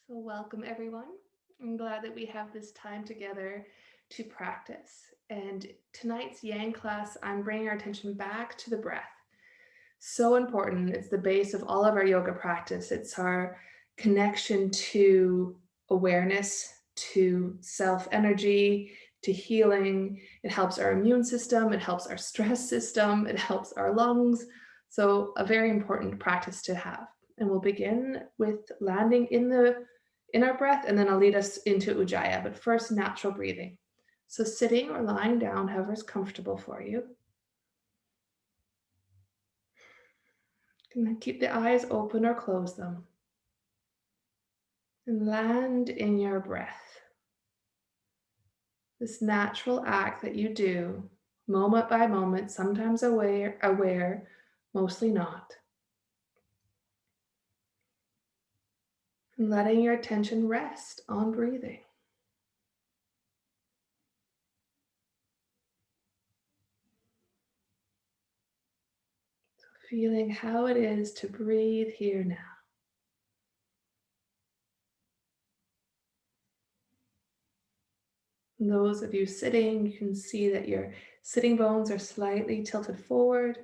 So welcome everyone. I'm glad that we have this time together to practice. And tonight's Yang class, I'm bringing our attention back to the breath. So important. It's the base of all of our yoga practice. It's our connection to awareness, to self-energy, to healing. It helps our immune system. It helps our stress system. It helps our lungs. So a very important practice to have. And we'll begin with landing in our breath, and then I'll lead us into Ujjayi. But first, natural breathing. So sitting or lying down, however is comfortable for you. And then keep the eyes open or close them. And land in your breath. This natural act that you do, moment by moment, sometimes aware, mostly not. And letting your attention rest on breathing. So feeling how it is to breathe here now. And those of you sitting, you can see that your sitting bones are slightly tilted forward.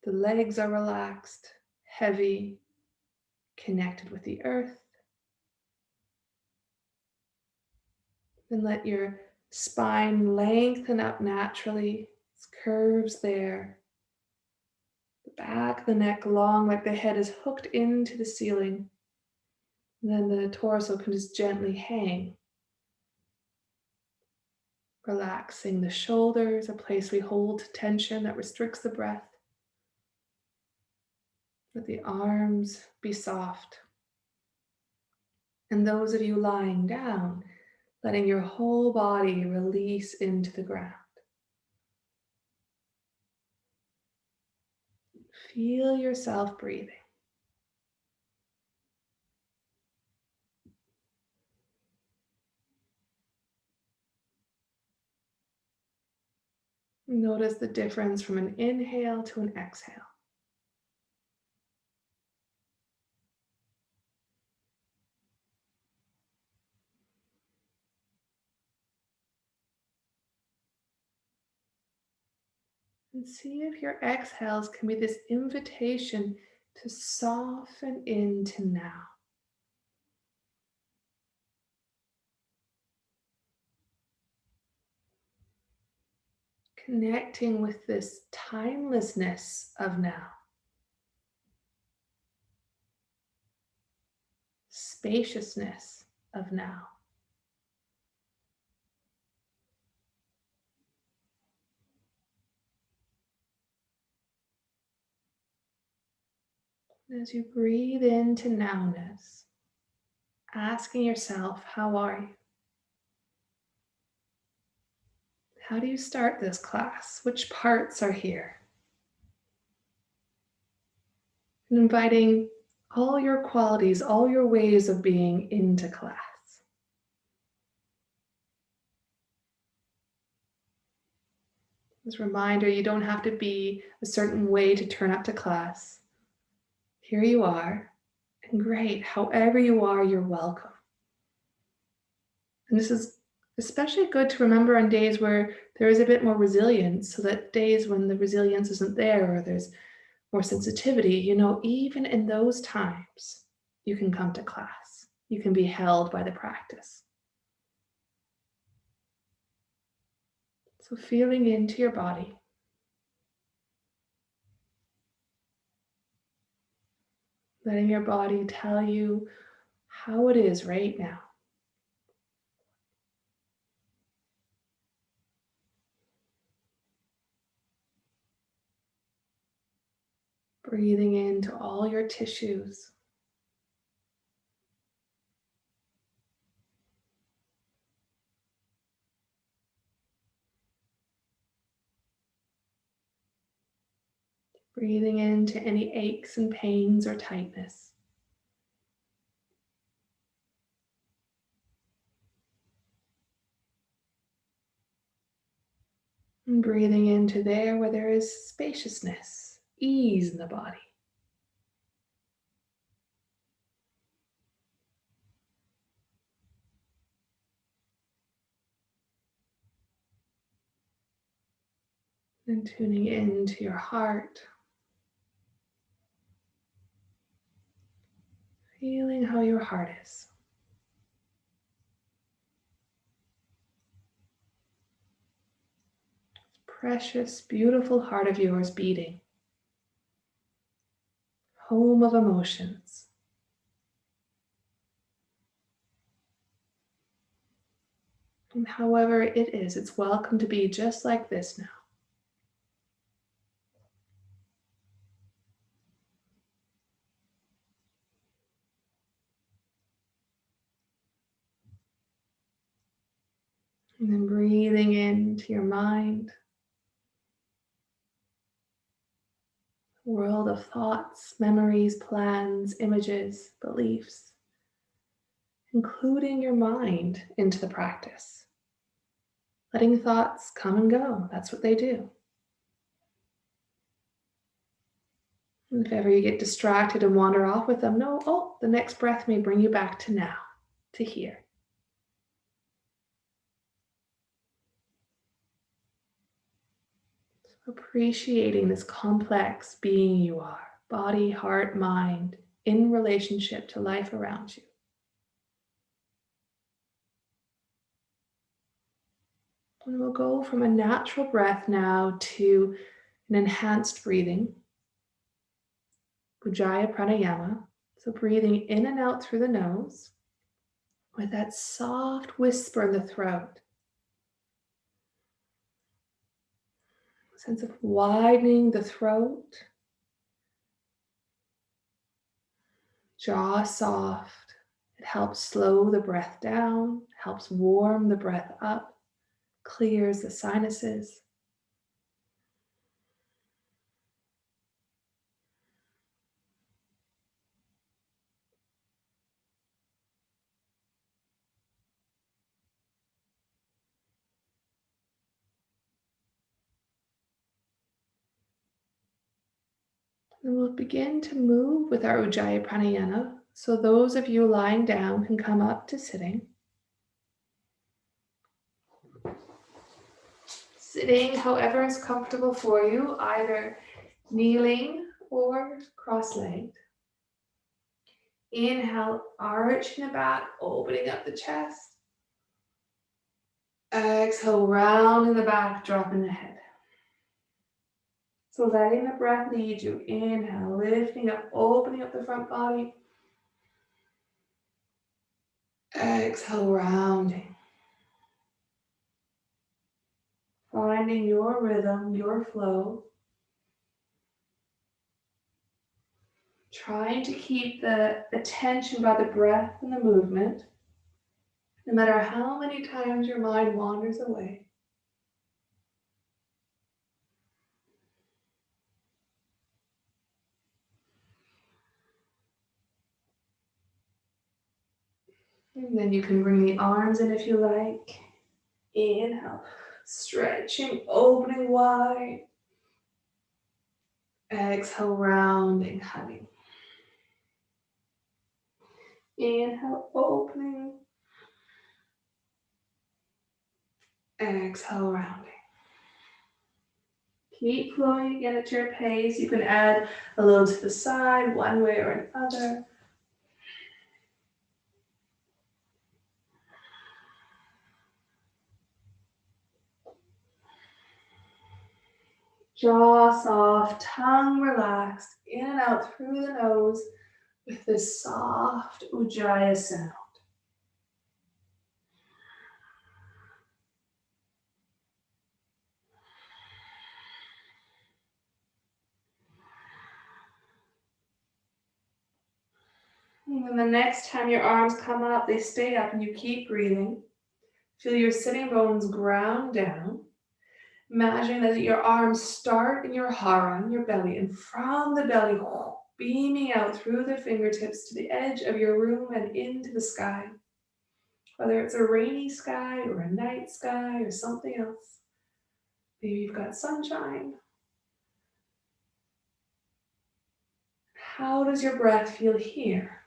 The legs are relaxed, heavy, connected with the earth. Then let your spine lengthen up naturally. It's curves there. The back of the neck long, like the head is hooked into the ceiling. And then the torso can just gently hang. Relaxing the shoulders, a place we hold tension that restricts the breath. Let the arms be soft. And those of you lying down, letting your whole body release into the ground. Feel yourself breathing. Notice the difference from an inhale to an exhale. And see if your exhales can be this invitation to soften into now. Connecting with this timelessness of now. Spaciousness of now. As you breathe into nowness, asking yourself, how are you? How do you start this class? Which parts are here? And inviting all your qualities, all your ways of being into class. This reminder, you don't have to be a certain way to turn up to class. Here you are, and great, however you are, you're welcome. And this is especially good to remember on days where there is a bit more resilience, so that days when the resilience isn't there or there's more sensitivity, even in those times, you can come to class. You can be held by the practice. So feeling into your body. Letting your body tell you how it is right now. Breathing into all your tissues. Breathing into any aches and pains or tightness. And breathing into there where there is spaciousness, ease in the body. And tuning into your heart. Feeling how your heart is. Precious, beautiful heart of yours beating. Home of emotions. And however it is, it's welcome to be just like this now. And then breathing into your mind. World of thoughts, memories, plans, images, beliefs. Including your mind into the practice. Letting thoughts come and go. That's what they do. And if ever you get distracted and wander off with them, know, oh, the next breath may bring you back to now, to here. So appreciating this complex being you are, body, heart, mind, in relationship to life around you. And we'll go from a natural breath now to an enhanced breathing. Ujjayi Pranayana. So breathing in and out through the nose with that soft whisper in the throat. A sense of widening the throat. Jaw soft. It helps slow the breath down, helps warm the breath up, clears the sinuses. And we'll begin to move with our Ujjayi Pranayana. So those of you lying down can come up to sitting. Sitting however is comfortable for you, either kneeling or cross-legged. Inhale, arching the back, opening up the chest. Exhale, rounding the back, dropping the head. So letting the breath lead you. Inhale, lifting up, opening up the front body. Exhale, rounding. Finding your rhythm, your flow. Trying to keep the attention by the breath and the movement, no matter how many times your mind wanders away. And then you can bring the arms in if you like. Inhale, stretching, opening wide. Exhale, rounding, hugging. Inhale, opening. Exhale, rounding. Keep flowing again at your pace. You can add a little to the side, one way or another. Jaw soft, tongue relaxed, in and out through the nose with this soft Ujjayi sound. And then the next time your arms come up, they stay up and you keep breathing. Feel your sitting bones ground down. Imagine that your arms start in your hara, in your belly, and from the belly, beaming out through the fingertips to the edge of your room and into the sky. Whether it's a rainy sky or a night sky or something else. Maybe you've got sunshine. How does your breath feel here?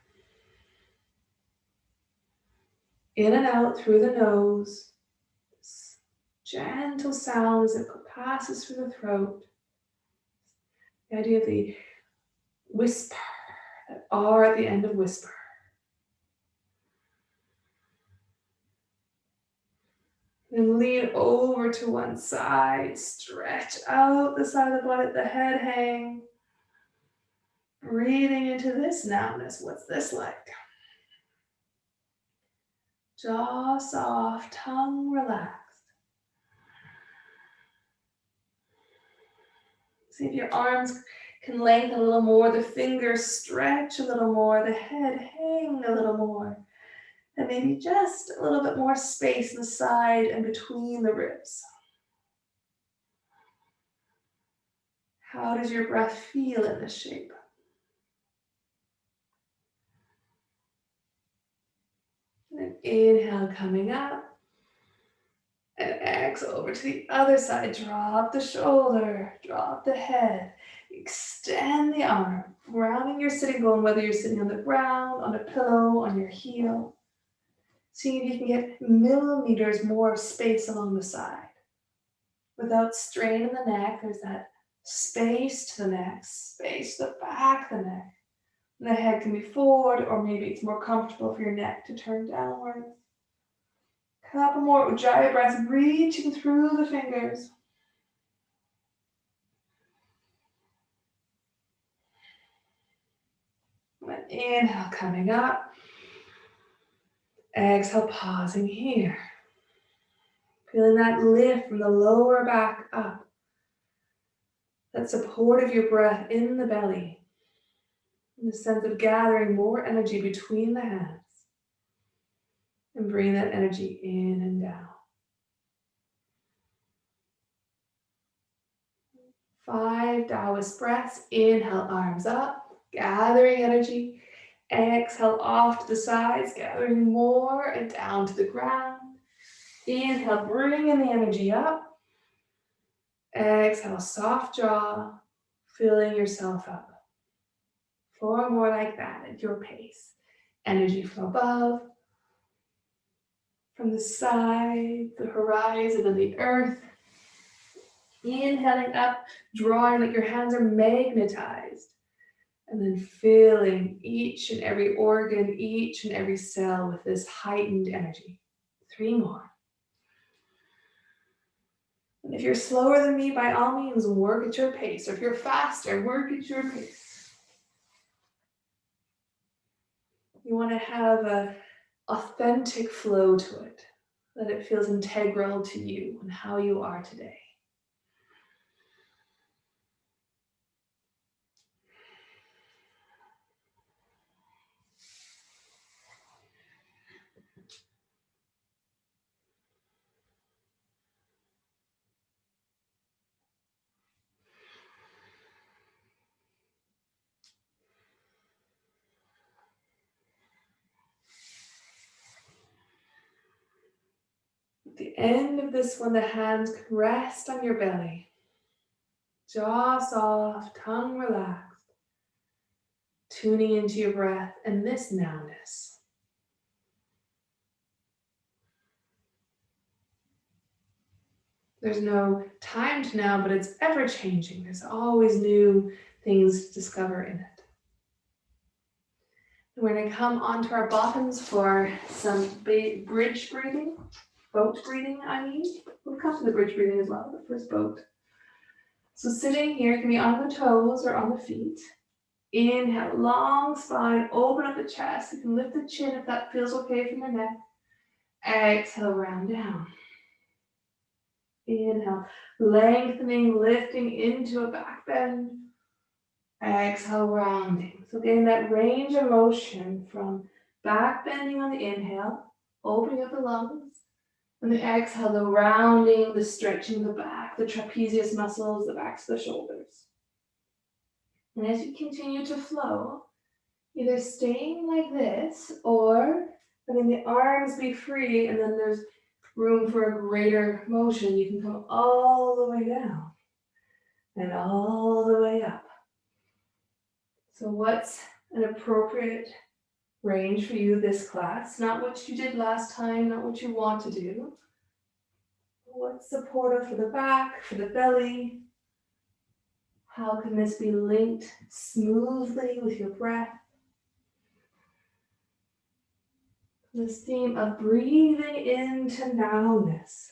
In and out through the nose. gentle sounds that passes through the throat. The idea of the whisper, that R at the end of whisper. And lean over to one side, stretch out the side of the body, let the head hang. Breathing into this nowness. What's this like? Jaw soft, tongue relaxed. See if your arms can lengthen a little more, the fingers stretch a little more, the head hang a little more, and maybe just a little bit more space in the side and between the ribs. How does your breath feel in this shape? And inhale coming up. And exhale over to the other side. Drop the shoulder, drop the head. Extend the arm, grounding your sitting bone, whether you're sitting on the ground, on a pillow, on your heel. See if you can get millimeters more of space along the side. Without strain in the neck, there's that space to the neck, space to the back of the neck. And the head can be forward, or maybe it's more comfortable for your neck to turn downwards. Couple more Ujjayi breaths, reaching through the fingers. And inhale, coming up. Exhale, pausing here. Feeling that lift from the lower back up. That support of your breath in the belly. And the sense of gathering more energy between the hands. And bring that energy in and down. 5 Taoist breaths. Inhale, arms up, gathering energy. Exhale off to the sides, gathering more and down to the ground. Inhale, bringing the energy up. Exhale, soft jaw, filling yourself up. 4 more like that at your pace. Energy from above, from the side, the horizon, and the earth. Inhaling up, drawing like your hands are magnetized. And then filling each and every organ, each and every cell with this heightened energy. 3 more. And if you're slower than me, by all means, work at your pace. Or if you're faster, work at your pace. You want to have an authentic flow to it, that it feels integral to you and how you are today. At the end of this one, the hands can rest on your belly. Jaw soft, tongue relaxed. Tuning into your breath and this nowness. There's no time to now, but it's ever changing. There's always new things to discover in it. We're going to come onto our bottoms for some bridge breathing. Boat breathing, I mean. We'll come to the bridge breathing as well, but first boat. So sitting here can be on the toes or on the feet. Inhale, long spine, open up the chest. You can lift the chin if that feels okay from your neck. Exhale, round down. Inhale, lengthening, lifting into a back bend. Exhale, rounding. So getting that range of motion from back bending on the inhale, opening up the lungs. And the exhale, the rounding, the stretching the back, the trapezius muscles, the backs of the shoulders. And as you continue to flow, either staying like this or letting the arms be free, and then there's room for a greater motion. You can come all the way down and all the way up. So what's an appropriate range for you this class? Not what you did last time, not what you want to do. What's supportive for the back, for the belly? How can this be linked smoothly with your breath? This theme of breathing into nowness.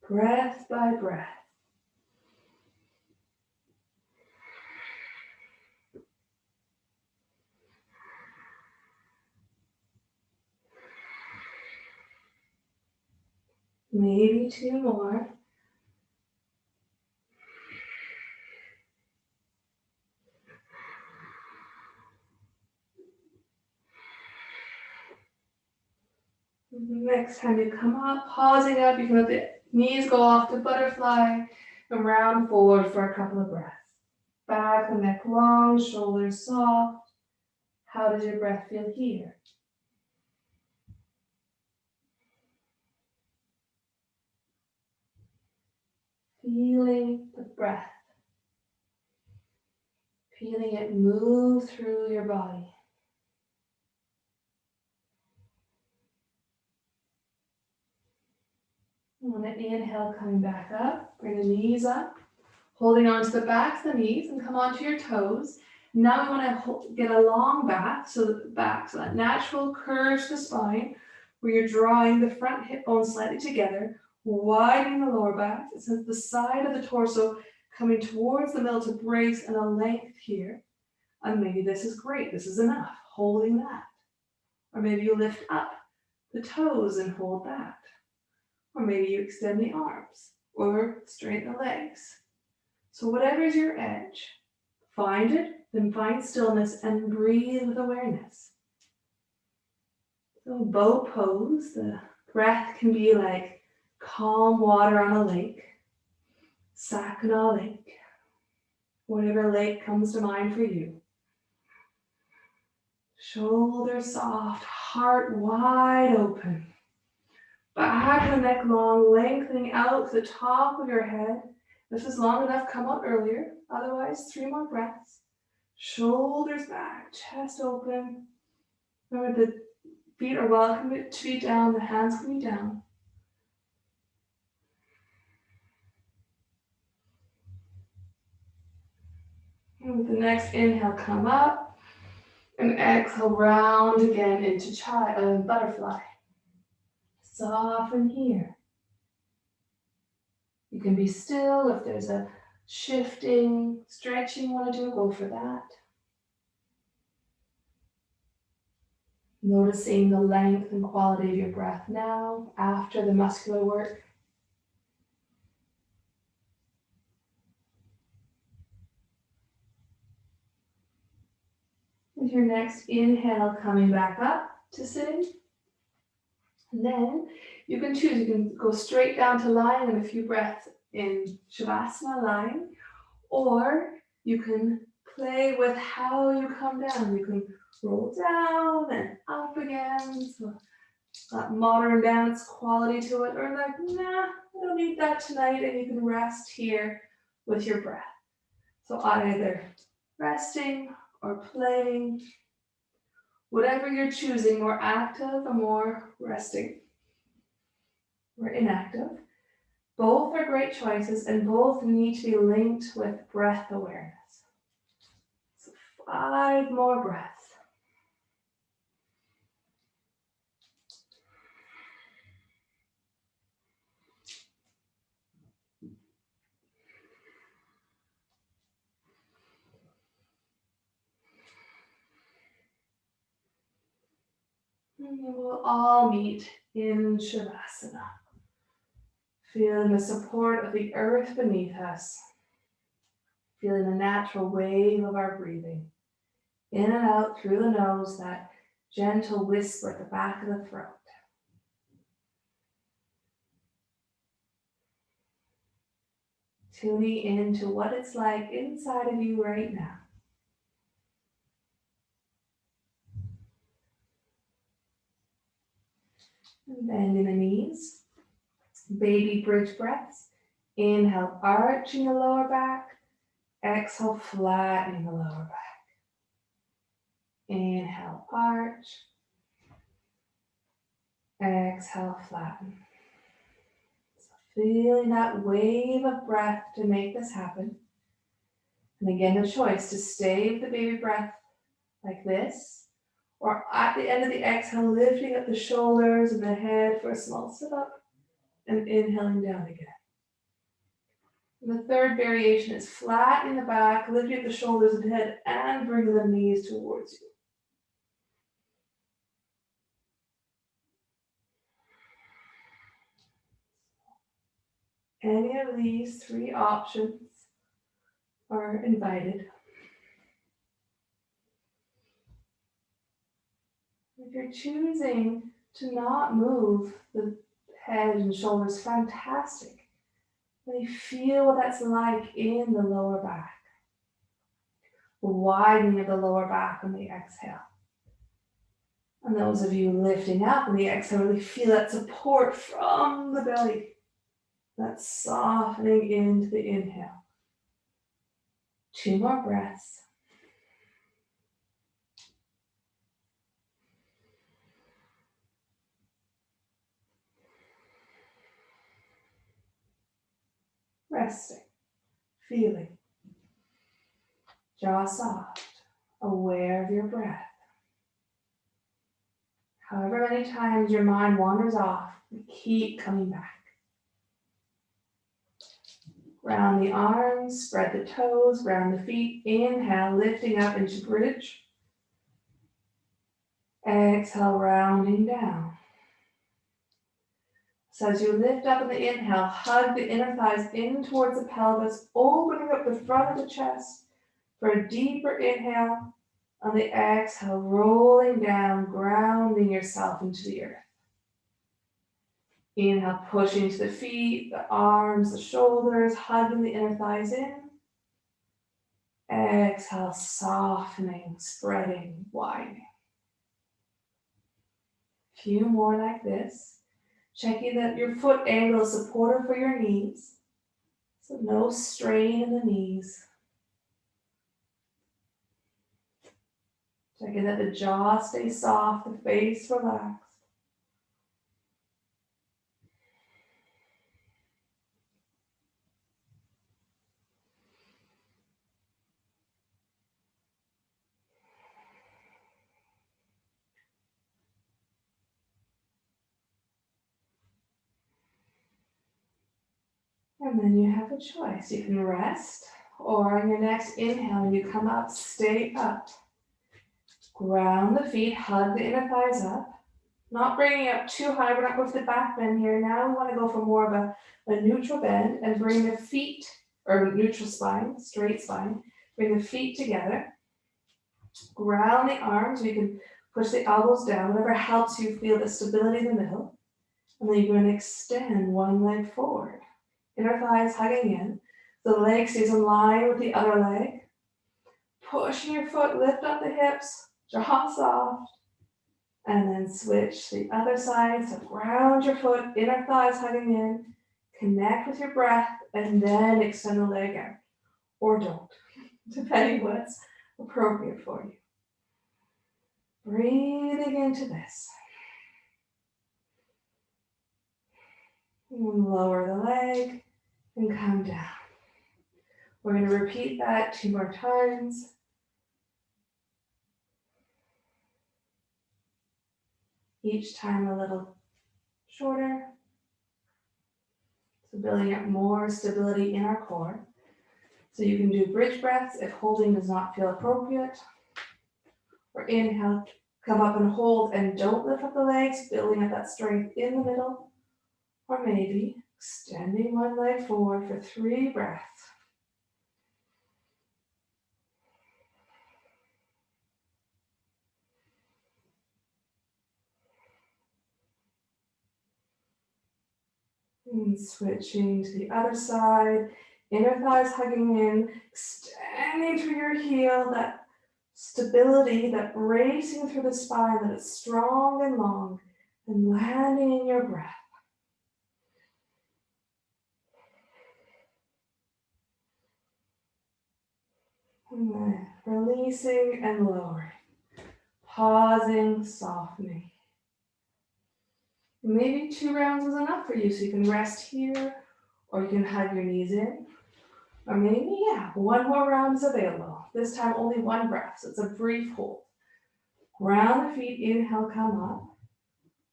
Breath by breath. Maybe two more. Next time you come up, pausing up, you can let the knees go off to butterfly and round forward for a couple of breaths. Back and neck long, shoulders soft. How does your breath feel here? Feeling the breath. Feeling it move through your body. On an inhale, coming back up, bring the knees up, holding onto the backs of the knees and come onto your toes. Now we want to get a long back, so that natural curve to the spine, where you're drawing the front hip bones slightly together, widening the lower back. It says the side of the torso coming towards the middle to brace and a length here. And maybe this is great, this is enough, holding that. Or maybe you lift up the toes and hold that. Or maybe you extend the arms or straighten the legs. So whatever is your edge, find it, then find stillness and breathe with awareness. So bow pose, the breath can be like calm water on a lake, Sakana Lake, whatever lake comes to mind for you. Shoulders soft, heart wide open. Back and neck long, lengthening out the top of your head. If this is long enough, come out earlier. Otherwise, 3 more breaths. Shoulders back, chest open. Remember, the feet are welcome to be down, the hands can be down. And with the next inhale, come up. And exhale, round again into butterfly. Soften here. You can be still. If there's a shifting, stretching you want to do, go for that. Noticing the length and quality of your breath now after the muscular work. With your next inhale, coming back up to sitting. And then you can choose, you can go straight down to lying and a few breaths in Shavasana lying, or you can play with how you come down. You can roll down and up again, so that modern dance quality to it, or like, nah, I don't need that tonight, and you can rest here with your breath. So either resting or playing, whatever you're choosing, more active or more resting or inactive. Both are great choices and both need to be linked with breath awareness. So 5 more breaths. And we'll all meet in Shavasana. Feeling the support of the earth beneath us. Feeling the natural wave of our breathing. In and out through the nose, that gentle whisper at the back of the throat. Tuning into what it's like inside of you right now. And bending the knees. Baby bridge breaths. Inhale, arching the lower back. Exhale, flattening the lower back. Inhale, arch. Exhale, flatten. So feeling that wave of breath to make this happen. And again, the choice to stay with the baby breath like this, or at the end of the exhale, lifting up the shoulders and the head for a small sit up, and inhaling down again. And the third variation is flattening the back, lifting up the shoulders and head, and bringing the knees towards you. Any of these three options are invited. If you're choosing to not move the head and shoulders, fantastic. Really feel what that's like in the lower back. The widening of the lower back on the exhale. And those of you lifting up on the exhale, really feel that support from the belly. That softening into the inhale. 2 more breaths. Resting, feeling. Jaw soft, aware of your breath. However many times your mind wanders off, keep coming back. Round the arms, spread the toes, round the feet. Inhale, lifting up into bridge. Exhale, rounding down. So as you lift up in the inhale, hug the inner thighs in towards the pelvis, opening up the front of the chest for a deeper inhale. On the exhale, rolling down, grounding yourself into the earth. Inhale, pushing to the feet, the arms, the shoulders, hugging the inner thighs in. Exhale, softening, spreading, widening. A few more like this. Checking that your foot angle is supportive for your knees. So no strain in the knees. Checking that the jaw stays soft, the face relaxed. And then you have a choice. You can rest, or on your next inhale, you come up, stay up. Ground the feet, hug the inner thighs up. Not bringing up too high, we're not going for the back bend here. Now we want to go for more of a neutral bend and bring the feet, or neutral spine, straight spine. Bring the feet together. Ground the arms. You can push the elbows down, whatever helps you feel the stability in the middle. And then you're going to extend one leg forward. Inner thighs hugging in. The leg stays in line with the other leg. Pushing your foot, lift up the hips, jaw soft. And then switch the other side. So ground your foot, inner thighs hugging in. Connect with your breath, and then extend the leg out. Or don't, depending what's appropriate for you. Breathing into this. And lower the leg and come down. We're going to repeat that 2 more times. Each time a little shorter. So building up more stability in our core. So you can do bridge breaths if holding does not feel appropriate. Or inhale, come up and hold and don't lift up the legs, building up that strength in the middle. Or maybe extending one leg forward for 3 breaths. And switching to the other side, inner thighs hugging in, extending through your heel, that stability, that racing through the spine, that is strong and long, and landing in your breath. And then releasing and lowering. Pausing, softening. Maybe 2 rounds is enough for you, so you can rest here, or you can hug your knees in. Or maybe, 1 more round is available. This time only 1 breath, so it's a brief hold. Ground the feet, inhale, come up.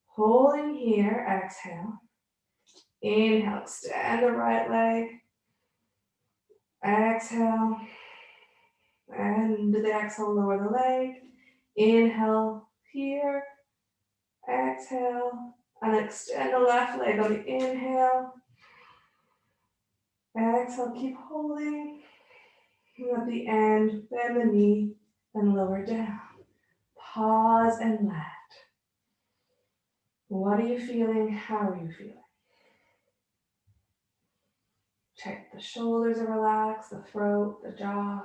Holding here, exhale. Inhale, extend the right leg. Exhale. And the exhale, lower the leg. Inhale here. Exhale. And extend the left leg on the inhale. Exhale, keep holding. And at the end, bend the knee and lower down. Pause and let. What are you feeling? How are you feeling? Check the shoulders are relaxed, the throat, the jaw.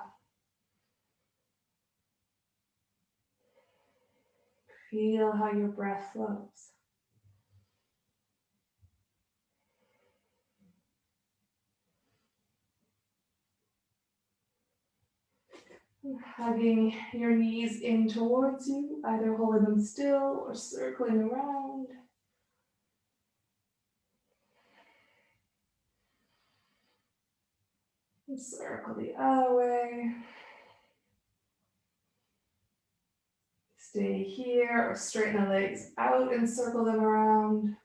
Feel how your breath flows. Hugging your knees in towards you, either holding them still or circling around. And circle the other way. Stay here or straighten the legs out and circle them around.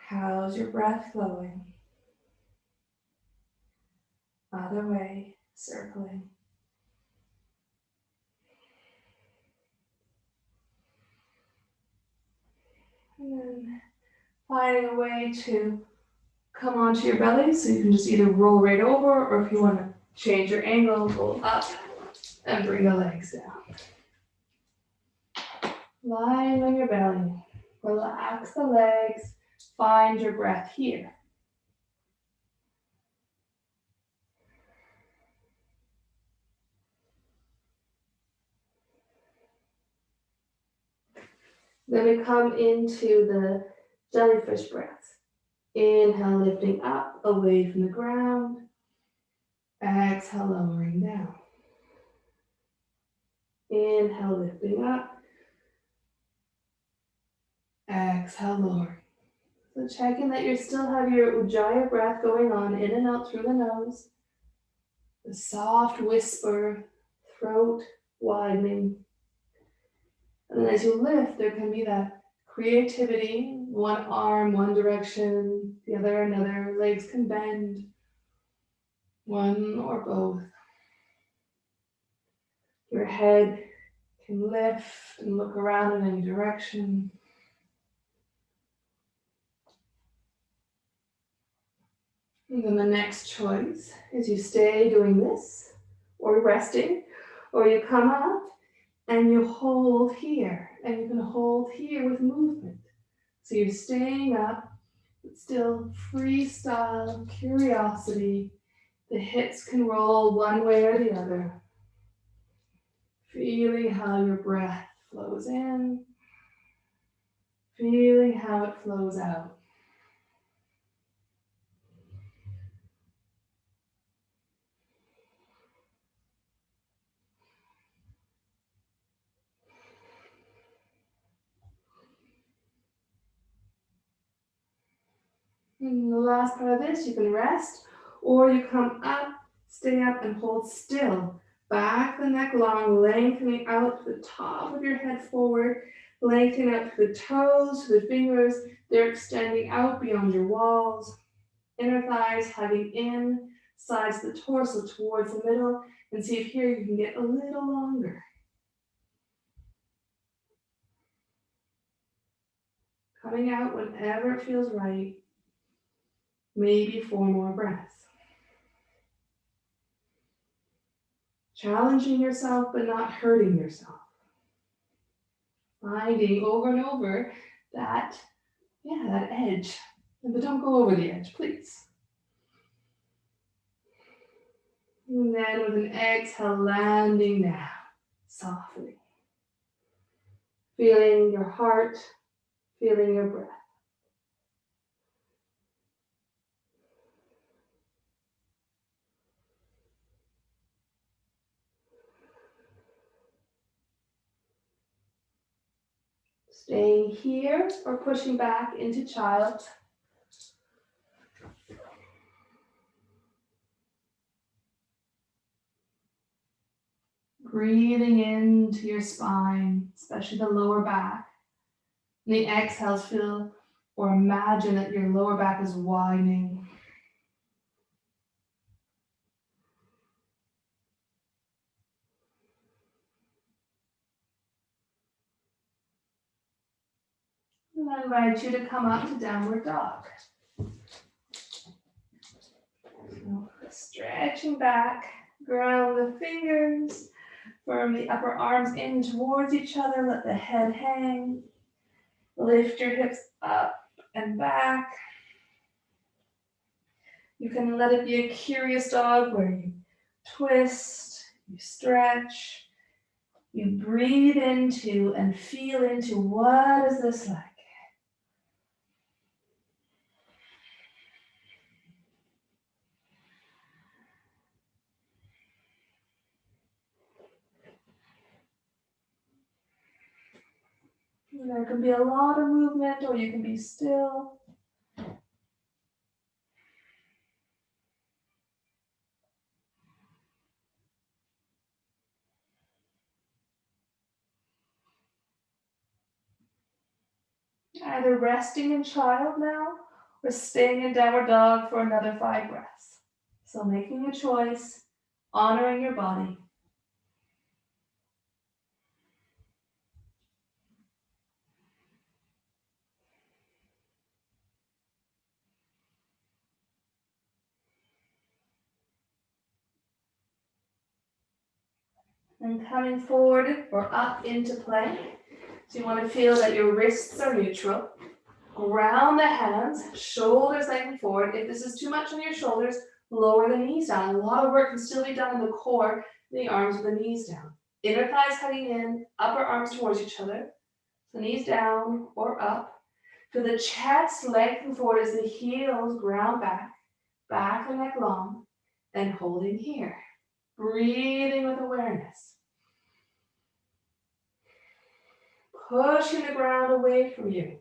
How's your breath flowing? Other way, circling. And then finding a way to come onto your belly, so you can just either roll right over, or if you want to change your angle, go up and bring the legs down. Lying on your belly, relax the legs, find your breath here. Then we come into the jellyfish breath. Inhale, lifting up, away from the ground. Exhale, lowering down. Inhale, lifting up. Exhale, lowering. So checking that you still have your Ujjayi breath going on in and out through the nose. The soft whisper, throat widening. And then as you lift, there can be that creativity, one arm, one direction, the other another, legs can bend, one or both. Your head can lift and look around in any direction. And then the next choice is you stay doing this, or resting, or you come up and you hold here, and you can hold here with movement. So you're staying up, but still freestyle, curiosity. The hips can roll one way or the other. Feeling how your breath flows in, feeling how it flows out. And the last part of this, you can rest, or you come up, stay up and hold still. Back the neck long, lengthening out to the top of your head forward, lengthening out to the toes, to the fingers. They're extending out beyond your walls. Inner thighs hugging in, sides of the torso towards the middle, and see if here you can get a little longer. Coming out whenever it feels right. Maybe 4 more breaths. Challenging yourself, but not hurting yourself. Finding over and over that edge. But don't go over the edge, please. And then with an exhale, landing down, softening. Feeling your heart, feeling your breath. Staying here or pushing back into child. Breathing into your spine, especially the lower back. And the exhales, feel or imagine that your lower back is widening. And I invite you to come up to downward dog. So stretching back, ground the fingers, firm the upper arms in towards each other, let the head hang. Lift your hips up and back. You can let it be a curious dog where you twist, you stretch, you breathe into and feel into what is this like. There can be a lot of movement or you can be still. Either resting in child now or staying in downward dog for another 5 breaths. So making a choice, honoring your body. And coming forward or up into plank. So you want to feel that your wrists are neutral. Ground the hands, shoulders lengthen forward. If this is too much on your shoulders, lower the knees down. A lot of work can still be done in the core, the arms with the knees down. Inner thighs hugging in, upper arms towards each other. So knees down or up. Feel the chest lengthen forward as the heels ground back, back and neck long, and holding here. Breathing with awareness. Pushing the ground away from you.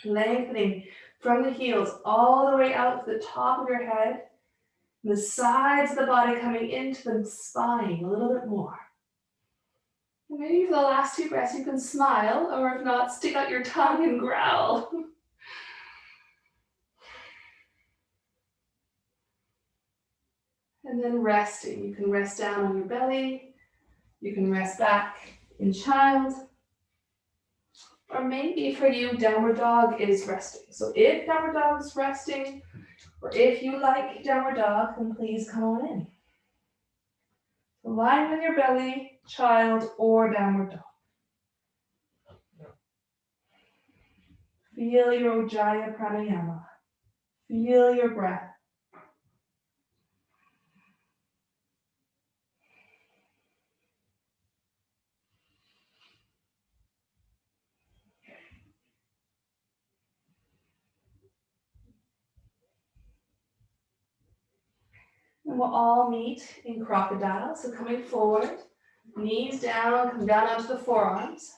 Lengthening from the heels all the way out to the top of your head. And the sides of the body coming into the spine a little bit more. And maybe for the last 2 breaths you can smile, or if not, stick out your tongue and growl. And then resting. You can rest down on your belly. You can rest back in child. Or maybe for you, downward dog is resting. So if downward dog is resting, or if you like downward dog, then please come on in. So lying on your belly, child, or downward dog. Feel your Ujjayi Pranayana. Feel your breath. And we'll all meet in crocodile. So coming forward, knees down, come down onto the forearms.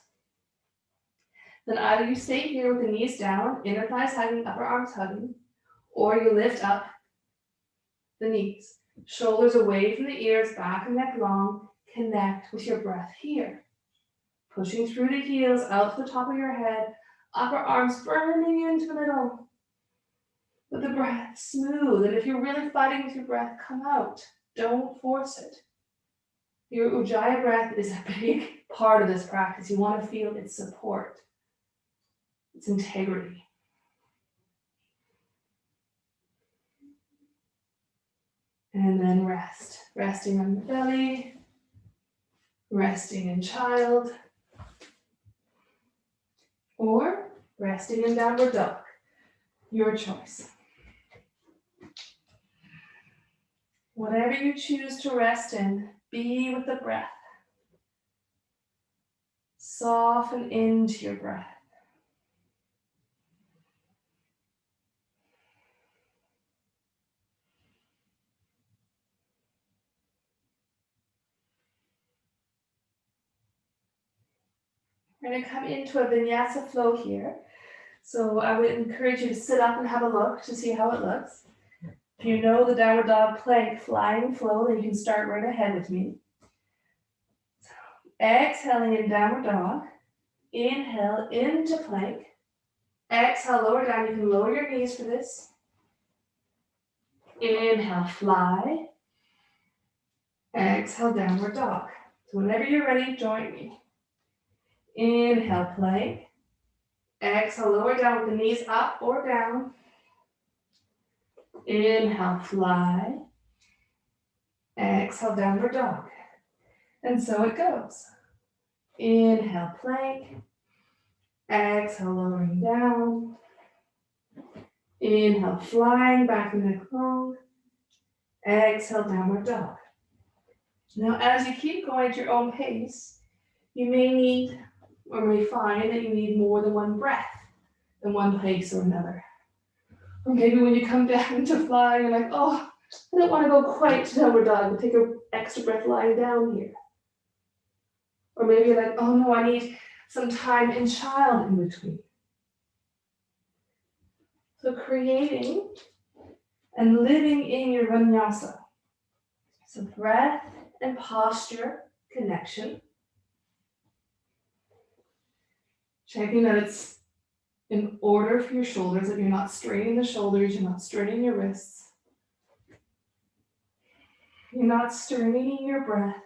Then either you stay here with the knees down, inner thighs hugging, upper arms hugging, or you lift up the knees. Shoulders away from the ears, back and neck long. Connect with your breath here. Pushing through the heels out to the top of your head, upper arms firming into the middle. Let the breath smooth, and if you're really fighting with your breath, come out. Don't force it. Your Ujjayi breath is a big part of this practice. You want to feel its support, its integrity. And then rest. Resting on the belly, resting in child, or resting in downward dog. Your choice. Whatever you choose to rest in, be with the breath. Soften into your breath. We're going to come into a vinyasa flow here. So I would encourage you to sit up and have a look to see how it looks. If you know the downward dog plank flying flow, then you can start right ahead with me. So, exhaling in downward dog. Inhale into plank. Exhale, lower down. You can lower your knees for this. Inhale, fly. Exhale, downward dog. So whenever you're ready, join me. Inhale, plank. Exhale, lower down with the knees up or down. Inhale, fly. Exhale, downward dog. And so it goes. Inhale, plank. Exhale, lowering down. Inhale, flying, back and neck long. Exhale, downward dog. Now, as you keep going at your own pace, you may need or may find that you need more than one breath in one place or another. Or maybe when you come down to fly, you're like, oh, I don't want to go quite to downward dog, but take an extra breath lying down here. Or maybe you're like, oh no, I need some time in child in between. So creating and living in your vinyasa. So breath and posture connection. Checking that it's in order for your shoulders, that you're not straining the shoulders, you're not straining your wrists. You're not straining your breath.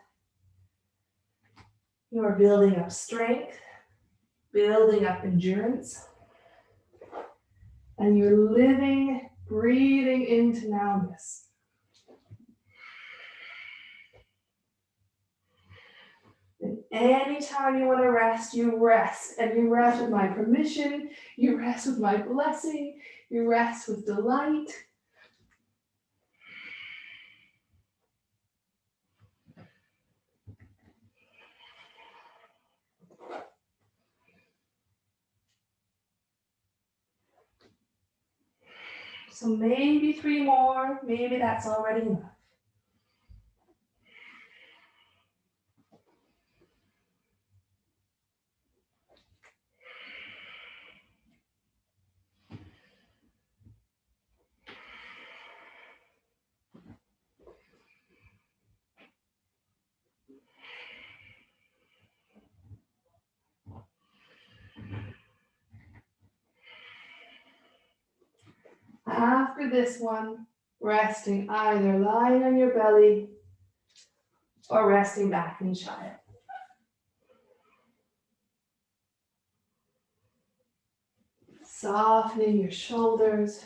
You are building up strength, building up endurance, and you're living, breathing into nowness. And anytime you want to rest, you rest. And you rest with my permission, you rest with my blessing, you rest with delight. So maybe 3 more, maybe that's already enough. After this one, resting either lying on your belly or resting back in child. Softening your shoulders,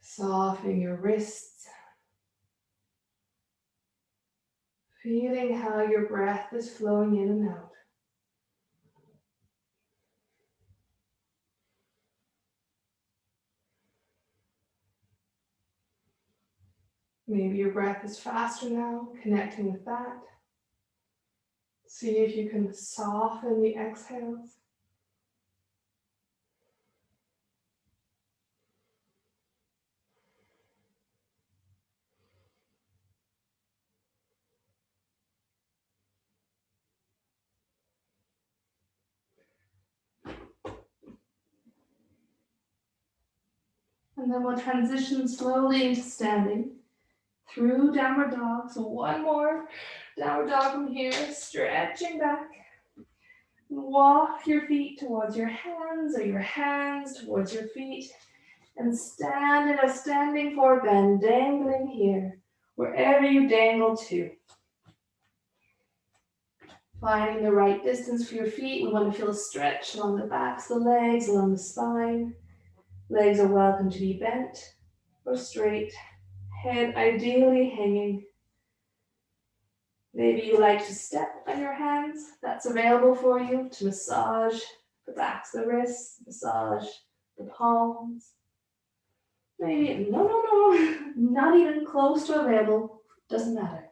softening your wrists, feeling how your breath is flowing in and out. Maybe your breath is faster now, connecting with that. See if you can soften the exhales. And then we'll transition slowly into standing through downward dog. So one more downward dog from here, stretching back. Walk your feet towards your hands or your hands towards your feet. And stand in a standing forward bend, dangling here, wherever you dangle to. Finding the right distance for your feet. We want to feel a stretch along the backs of the legs, along the spine. Legs are welcome to be bent or straight. Head ideally hanging. Maybe you like to step on your hands. That's available for you to massage the backs of the wrists, massage the palms. Maybe, no, not even close to available. Doesn't matter.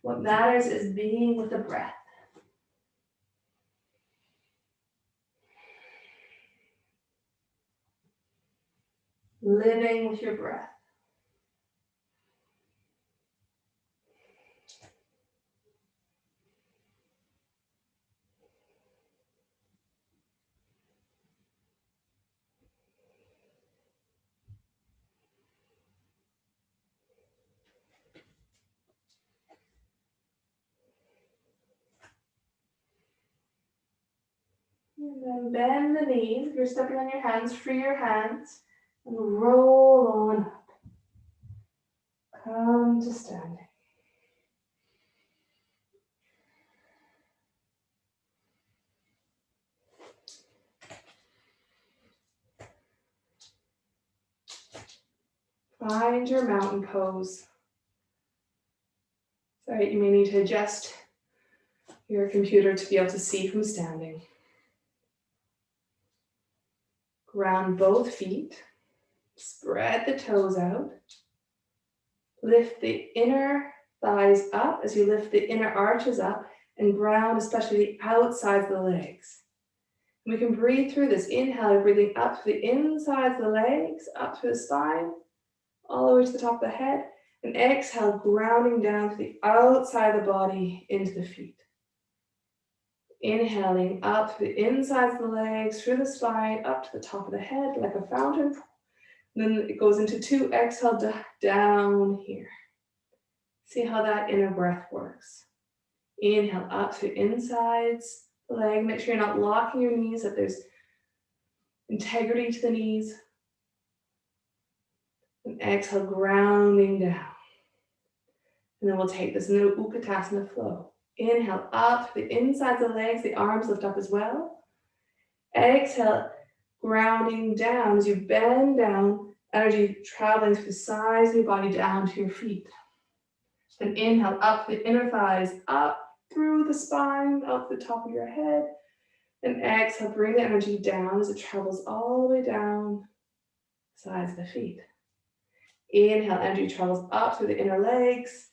What matters is being with the breath. Living with your breath. And then bend the knees. If you're stepping on your hands, free your hands and roll on up. Come to standing. Find your mountain pose. Sorry, you may need to adjust your computer to be able to see from standing. Ground both feet. Spread the toes out. Lift the inner thighs up as you lift the inner arches up and ground especially the outsides of the legs. We can breathe through this. Inhale, breathing up to the insides of the legs, up through the spine, all the way to the top of the head. And exhale, grounding down to the outside of the body into the feet. Inhaling up through the insides of the legs, through the spine, up to the top of the head like a fountain. And then it goes into 2. Exhale, down here. See how that inner breath works. Inhale up through insides the leg. Make sure you're not locking your knees, that there's integrity to the knees. And exhale, grounding down. And then we'll take this into Utkatasana flow. Inhale up through the insides of the legs, the arms lift up as well. Exhale, grounding down as you bend down, energy traveling through the sides of your body down to your feet. Then inhale up the inner thighs, up through the spine, up the top of your head. And exhale, bring the energy down as it travels all the way down the sides of the feet. Inhale, energy travels up through the inner legs,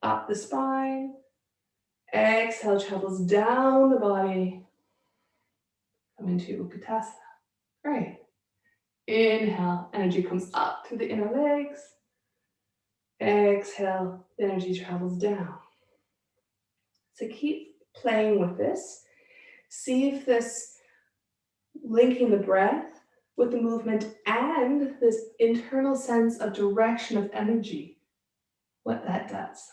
up the spine. Exhale, travels down the body. Come into Utkatasana. Great. Inhale, energy comes up through the inner legs. Exhale, the energy travels down. So keep playing with this. See if this linking the breath with the movement and this internal sense of direction of energy, what that does.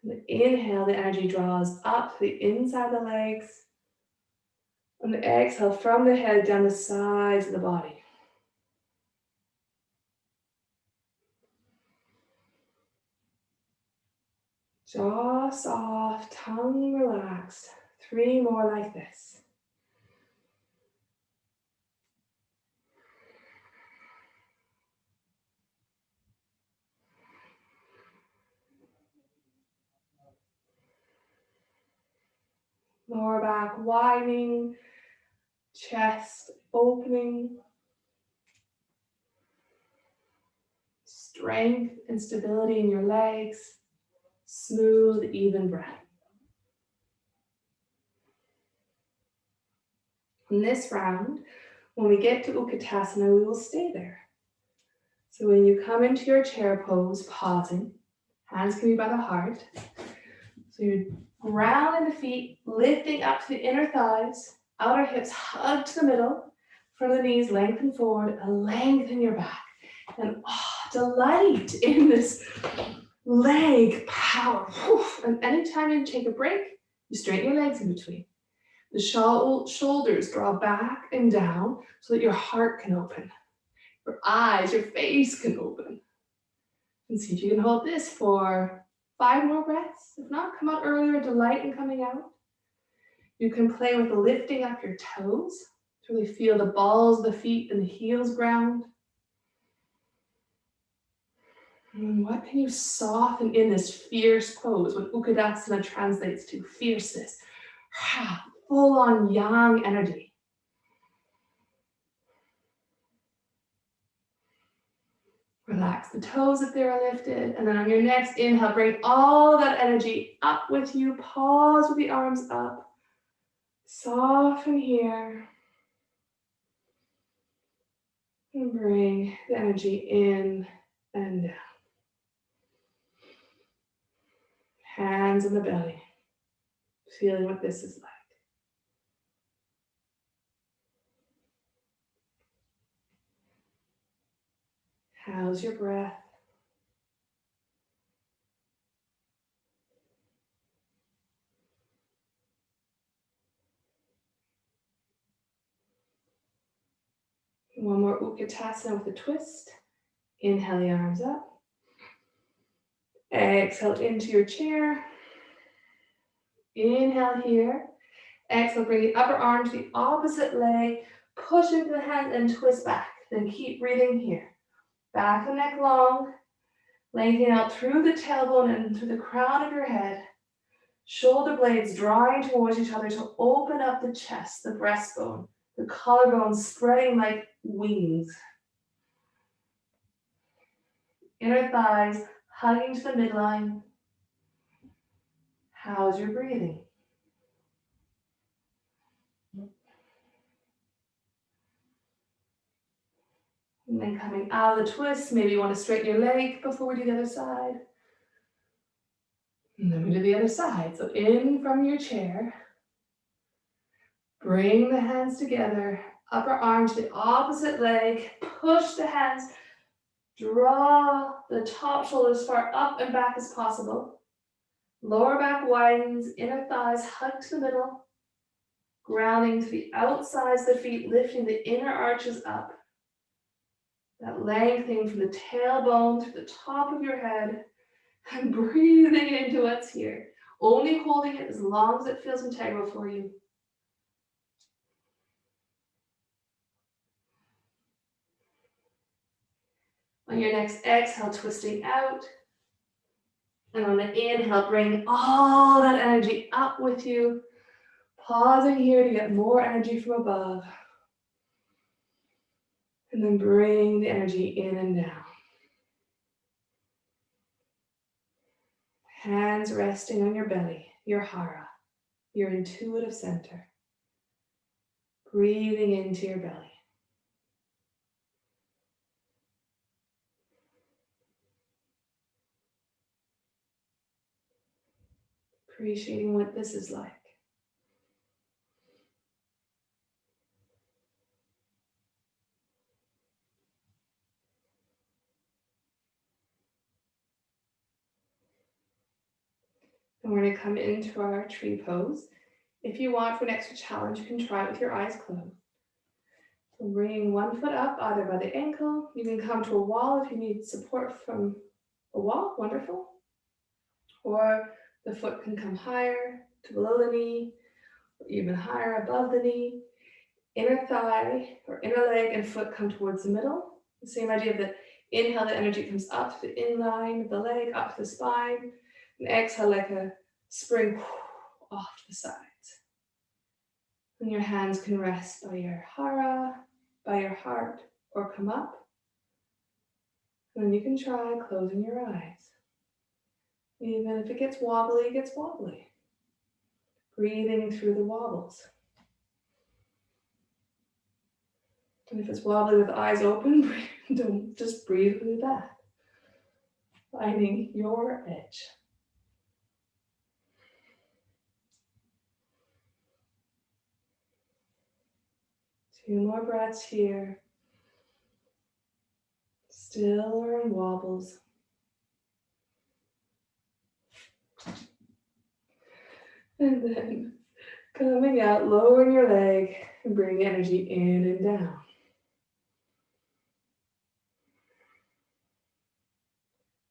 The inhale, the energy draws up the inside of the legs. On the exhale, from the head down the sides of the body. Jaw soft, tongue relaxed. 3 more like this. Lower back widening, chest opening. Strength and stability in your legs. Smooth, even breath. In this round, when we get to Utkatasana, we will stay there. So when you come into your chair pose, pausing, hands can be by the heart. So you're grounding the feet, lifting up to the inner thighs, outer hips hug to the middle, front of the knees lengthen forward, and lengthen your back. And delight in this leg power. And anytime you take a break, you straighten your legs in between. The shoulders draw back and down so that your heart can open. Your eyes, your face can open. And see if you can hold this for 5 more breaths. If not, come out earlier, delight in coming out. You can play with lifting up your toes to really feel the balls of the feet and the heels ground. And what can you soften in this fierce pose? What Utkatasana translates to fierceness. Full on yang energy. Relax the toes if they're lifted. And then on your next inhale, bring all that energy up with you. Pause with the arms up. Soften here. And bring the energy in and down. Hands on the belly. Feeling what this is like. How's your breath? One more Utkatasana with a twist. Inhale the arms up. Exhale into your chair. Inhale here. Exhale, bring the upper arm to the opposite leg. Push into the hands and twist back. Then keep breathing here. Back and neck long. Lengthening out through the tailbone and through the crown of your head. Shoulder blades drawing towards each other to open up the chest, the breastbone, the collarbone spreading like wings. Inner thighs hugging to the midline. How's your breathing? And then coming out of the twist, maybe you want to straighten your leg before we do the other side. And then we do the other side. So in from your chair. Bring the hands together. Upper arm to the opposite leg. Push the hands. Draw the top shoulder as far up and back as possible. Lower back widens. Inner thighs hug to the middle. Grounding to the outsides of the feet, lifting the inner arches up. That lengthening from the tailbone through the top of your head. And breathing into what's here. Only holding it as long as it feels integral for you. On your next exhale, twisting out. And on the inhale, bring all that energy up with you. Pausing here to get more energy from above. And then bring the energy in and down. Hands resting on your belly, your hara, your intuitive center. Breathing into your belly. Appreciating what this is like. And we're going to come into our tree pose. If you want for an extra challenge, you can try it with your eyes closed. So bringing one foot up, either by the ankle. You can come to a wall if you need support from a wall. Wonderful. Or the foot can come higher to below the knee, or even higher above the knee. Inner thigh or inner leg and foot come towards the middle. The same idea that inhale, the energy comes up to the inline of the leg, up to the spine. And exhale like a spring off to the sides. And your hands can rest by your hara, by your heart, or come up. And then you can try closing your eyes. Even if it gets wobbly, it gets wobbly. Breathing through the wobbles. And if it's wobbly with eyes open, don't just breathe through that. Finding your edge. Two more breaths here. Still or in wobbles. And then coming out, lowering your leg and bringing energy in and down.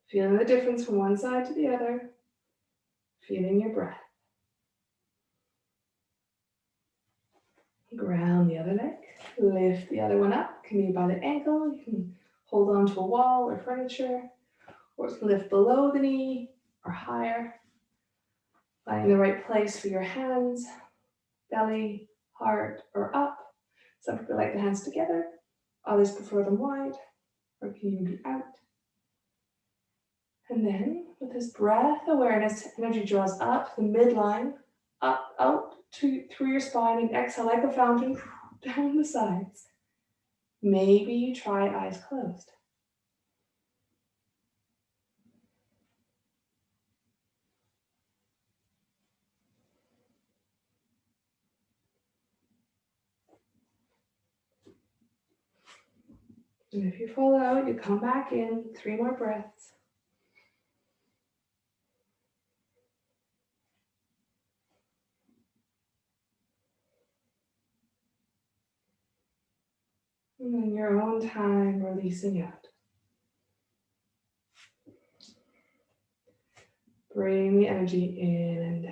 Feeling the difference from one side to the other. Feeling your breath. Ground the other leg. Lift the other one up. Can be by the ankle. You can hold on to a wall or furniture. Or you can lift below the knee or higher. Finding the right place for your hands. Belly, heart, or up. Some people like the hands together. Others prefer them wide. Or can even be out. And then with this breath awareness, energy draws up the midline, up, out through your spine, and exhale like a fountain down the sides. Maybe you try eyes closed. And if you fall out, you come back in, 3 more breaths. And in your own time, releasing out. Bring the energy in and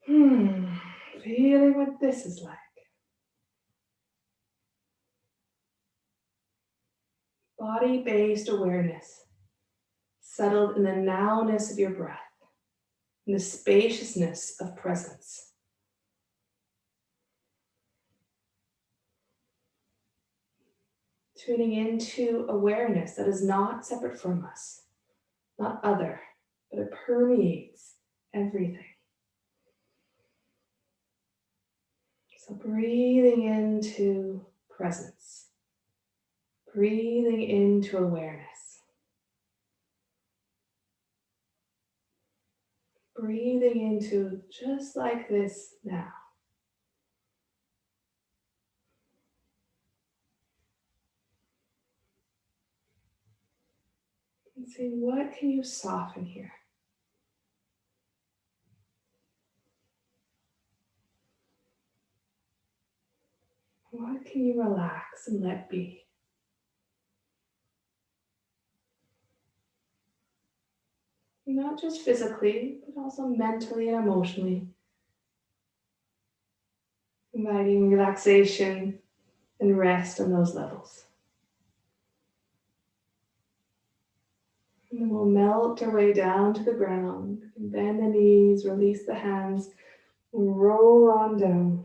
down. Feeling what this is like. Body-based awareness, settled in the nowness of your breath, in the spaciousness of presence. Tuning into awareness that is not separate from us, not other, but it permeates everything. So breathing into presence, breathing into awareness, breathing into just like this now. And see, what can you soften here? What can you relax and let be? Not just physically, but also mentally and emotionally. Inviting relaxation and rest on those levels. And then we'll melt our way down to the ground. Bend the knees, release the hands, and roll on down.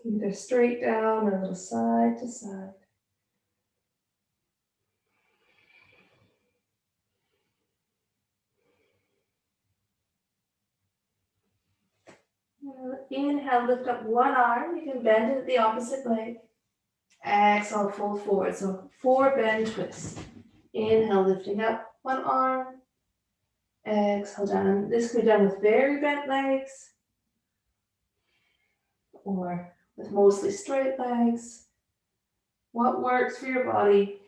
Either straight down or a little side to side. Inhale, lift up one arm. You can bend it at the opposite leg. Exhale, fold forward. So 4 bend twists. Inhale, lifting up one arm. Exhale down. This can be done with very bent legs or with mostly straight legs. What works for your body?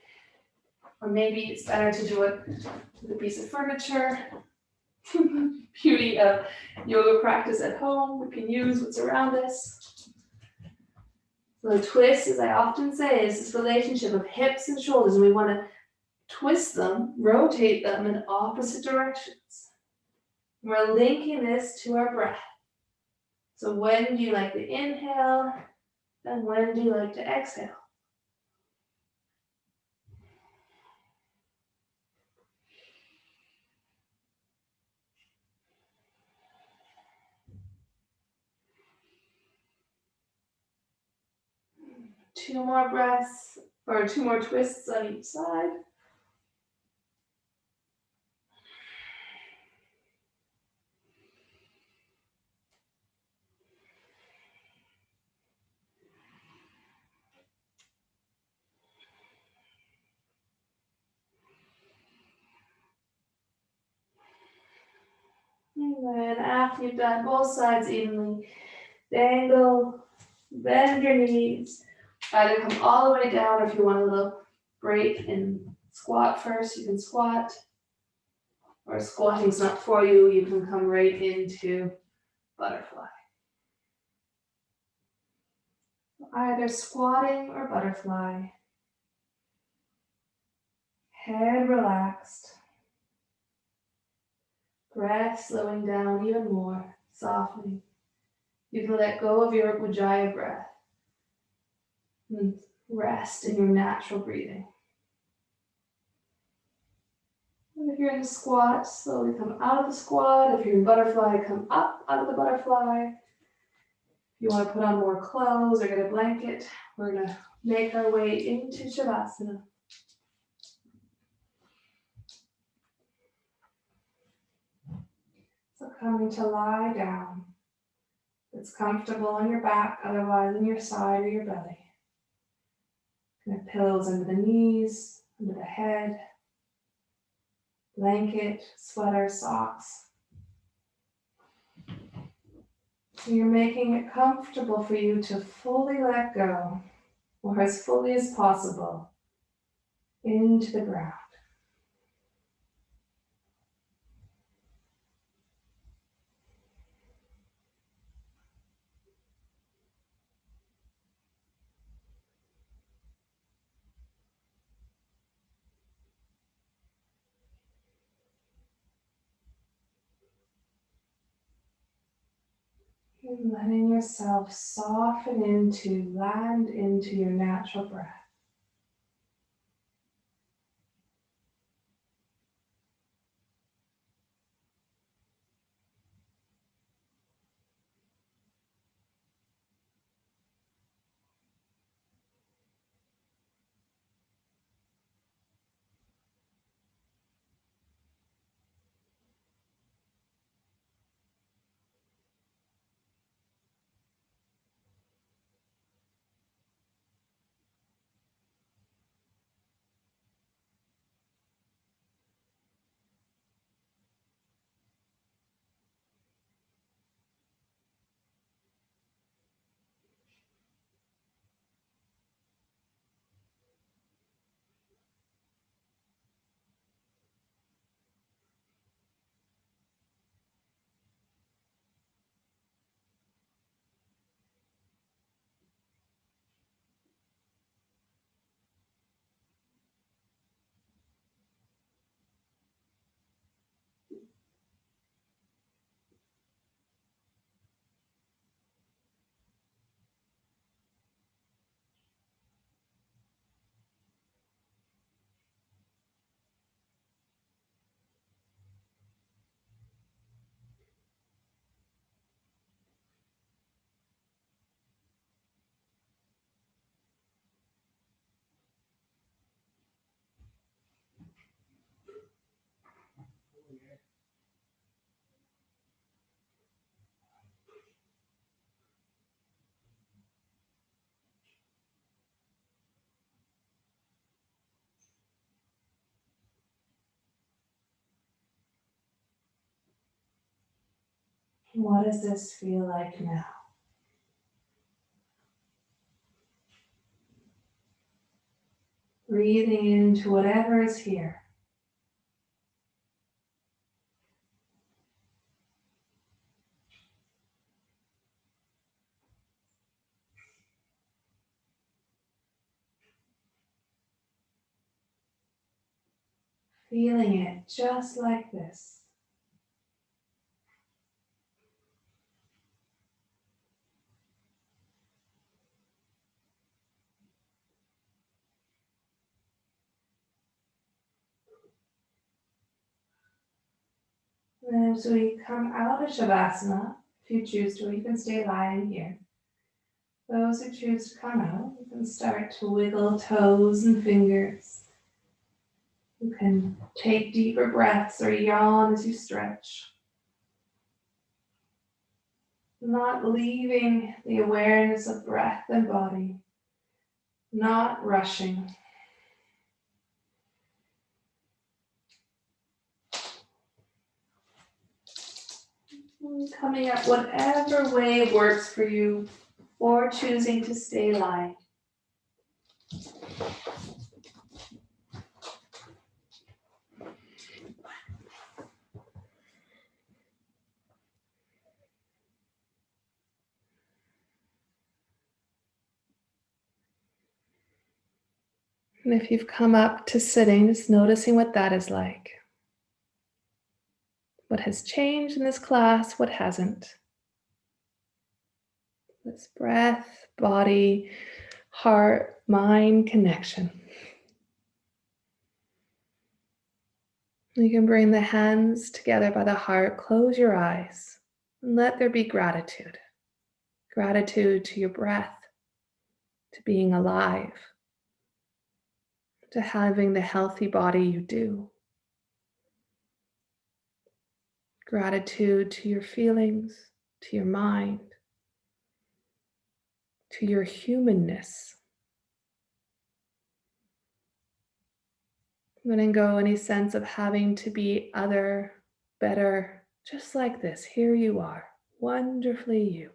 Or maybe it's better to do it with a piece of furniture. Beauty of yoga practice at home. We can use what's around us. So the twist, as I often say, is this relationship of hips and shoulders, and we want to twist them, rotate them in opposite directions. We're linking this to our breath. So when do you like to inhale, and when do you like to exhale? Two more breaths, or 2 more twists on each side. And then after you've done both sides evenly, dangle, bend your knees. Either come all the way down, or if you want a little break and squat first, you can squat. Or if squatting's not for you, you can come right into butterfly. Either squatting or butterfly. Head relaxed. Breath slowing down even more, softening. You can let go of your Ujjayi breath and rest in your natural breathing. And if you're in a squat, slowly come out of the squat. If you're in butterfly, come up out of the butterfly. If you want to put on more clothes or get a blanket, we're going to make our way into Shavasana. So coming to lie down. It's comfortable on your back, otherwise on your side or your belly. Kind of pillows under the knees, under the head, blanket, sweater, socks. So you're making it comfortable for you to fully let go, or as fully as possible, into the ground. And letting yourself soften into, land into your natural breath. What does this feel like now? Breathing into whatever is here. Feeling it just like this. And as we come out of Shavasana, if you choose to, you can stay lying here. Those who choose to come out, you can start to wiggle toes and fingers. You can take deeper breaths or yawn as you stretch. Not leaving the awareness of breath and body. Not rushing. Coming up whatever way works for you, or choosing to stay lying. And if you've come up to sitting, just noticing what that is like. What has changed in this class, what hasn't. This breath, body, heart, mind connection. You can bring the hands together by the heart, close your eyes, and let there be gratitude. Gratitude to your breath, to being alive, to having the healthy body you do. Gratitude to your feelings, to your mind, to your humanness. Letting go any sense of having to be other, better, just like this. Here you are, wonderfully you.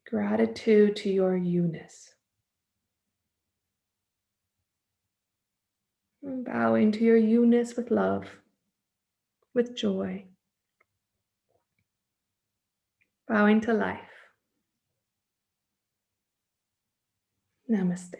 Gratitude to your you-ness. And bowing to your you-ness with love, with joy. Bowing to life. Namaste.